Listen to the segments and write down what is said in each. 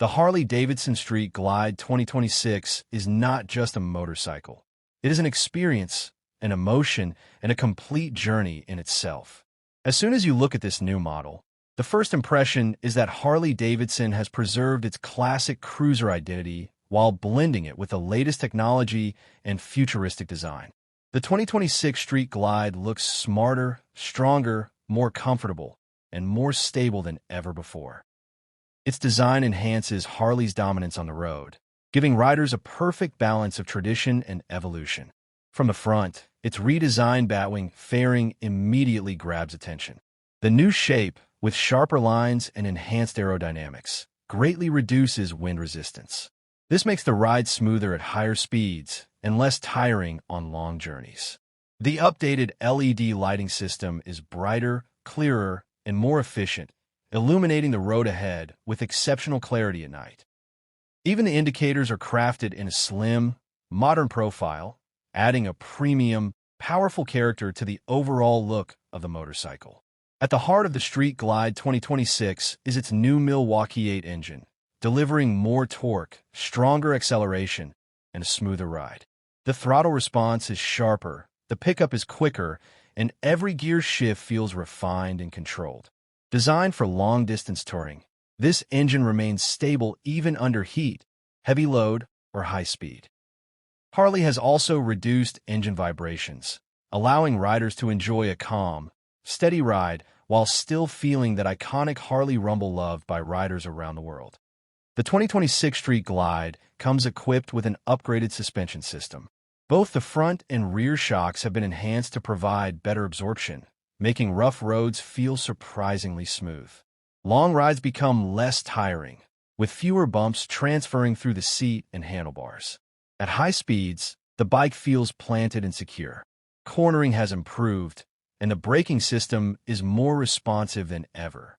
The Harley Davidson Street Glide 2026 is not just a motorcycle. It is an experience, an emotion, and a complete journey in itself. As soon as you look at this new model, the first impression is that Harley-Davidson has preserved its classic cruiser identity while blending it with the latest technology and futuristic design. The 2026 Street Glide looks smarter, stronger, more comfortable, and more stable than ever before. Its design enhances Harley's dominance on the road, giving riders a perfect balance of tradition and evolution. From the front, its redesigned batwing fairing immediately grabs attention. The new shape, with sharper lines and enhanced aerodynamics, greatly reduces wind resistance. This makes the ride smoother at higher speeds and less tiring on long journeys. The updated LED lighting system is brighter, clearer, and more efficient, illuminating the road ahead with exceptional clarity at night. Even the indicators are crafted in a slim, modern profile, adding a premium, powerful character to the overall look of the motorcycle. At the heart of the Street Glide 2026 is its new Milwaukee-Eight engine, delivering more torque, stronger acceleration, and a smoother ride. The throttle response is sharper, the pickup is quicker, and every gear shift feels refined and controlled. Designed for long-distance touring, this engine remains stable even under heat, heavy load, or high speed. Harley has also reduced engine vibrations, allowing riders to enjoy a calm, steady ride while still feeling that iconic Harley rumble loved by riders around the world. The 2026 Street Glide comes equipped with an upgraded suspension system. Both the front and rear shocks have been enhanced to provide better absorption, making rough roads feel surprisingly smooth. Long rides become less tiring, with fewer bumps transferring through the seat and handlebars. At high speeds, the bike feels planted and secure. Cornering has improved, and the braking system is more responsive than ever.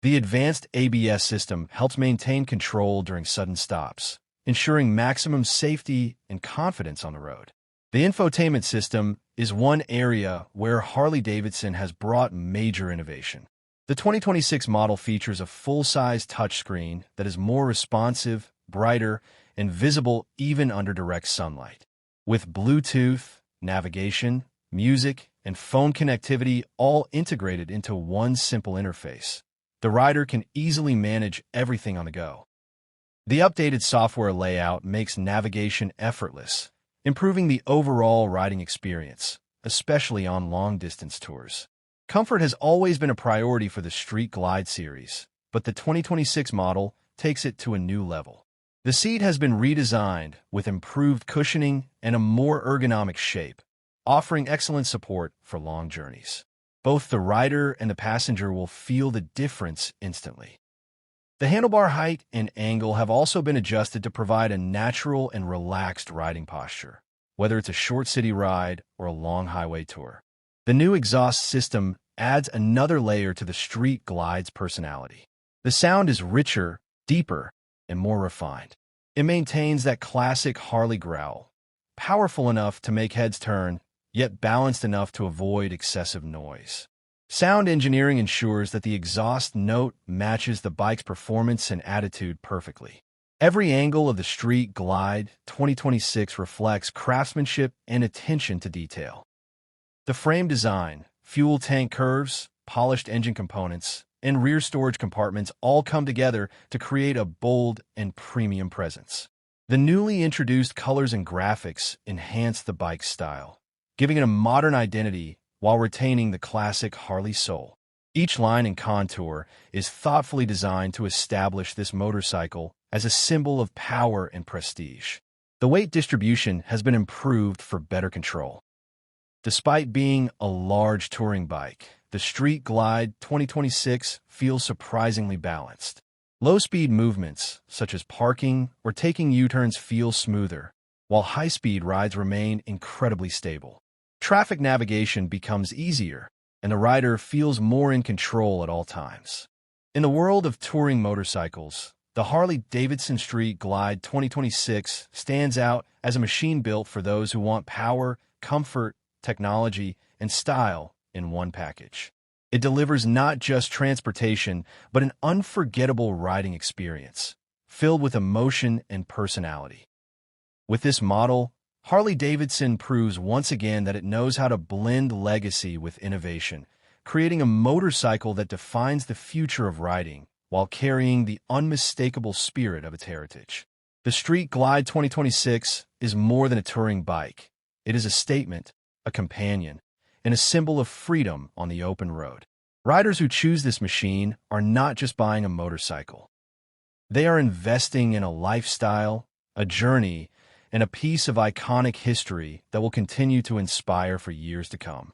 The advanced ABS system helps maintain control during sudden stops, ensuring maximum safety and confidence on the road. The infotainment system is one area where Harley-Davidson has brought major innovation. The 2026 model features a full-size touchscreen that is more responsive, brighter, and visible even under direct sunlight. With Bluetooth, navigation, music, and phone connectivity all integrated into one simple interface, the rider can easily manage everything on the go. The updated software layout makes navigation effortless, improving the overall riding experience, especially on long-distance tours. Comfort has always been a priority for the Street Glide series, but the 2026 model takes it to a new level. The seat has been redesigned with improved cushioning and a more ergonomic shape, offering excellent support for long journeys. Both the rider and the passenger will feel the difference instantly. The handlebar height and angle have also been adjusted to provide a natural and relaxed riding posture, whether it's a short city ride or a long highway tour. The new exhaust system adds another layer to the Street Glide's personality. The sound is richer, deeper, and more refined. It maintains that classic Harley growl, powerful enough to make heads turn, yet balanced enough to avoid excessive noise. Sound engineering ensures that the exhaust note matches the bike's performance and attitude perfectly. Every angle of the Street Glide 2026 reflects craftsmanship and attention to detail. The frame design, fuel tank curves, polished engine components, and rear storage compartments all come together to create a bold and premium presence. The newly introduced colors and graphics enhance the bike's style, giving it a modern identity while retaining the classic Harley soul. Each line and contour is thoughtfully designed to establish this motorcycle as a symbol of power and prestige. The weight distribution has been improved for better control. Despite being a large touring bike, the Street Glide 2026 feels surprisingly balanced. Low-speed movements, such as parking or taking U-turns, feel smoother, while high-speed rides remain incredibly stable. Traffic navigation becomes easier, and the rider feels more in control at all times. In the world of touring motorcycles, the Harley-Davidson Street Glide 2026 stands out as a machine built for those who want power, comfort, technology, and style in one package. It delivers not just transportation, but an unforgettable riding experience, filled with emotion and personality. With this model, Harley Davidson proves once again that it knows how to blend legacy with innovation, creating a motorcycle that defines the future of riding while carrying the unmistakable spirit of its heritage. The Street Glide 2026 is more than a touring bike. It is a statement, a companion, and a symbol of freedom on the open road. Riders who choose this machine are not just buying a motorcycle. They are investing in a lifestyle, a journey, and a piece of iconic history that will continue to inspire for years to come.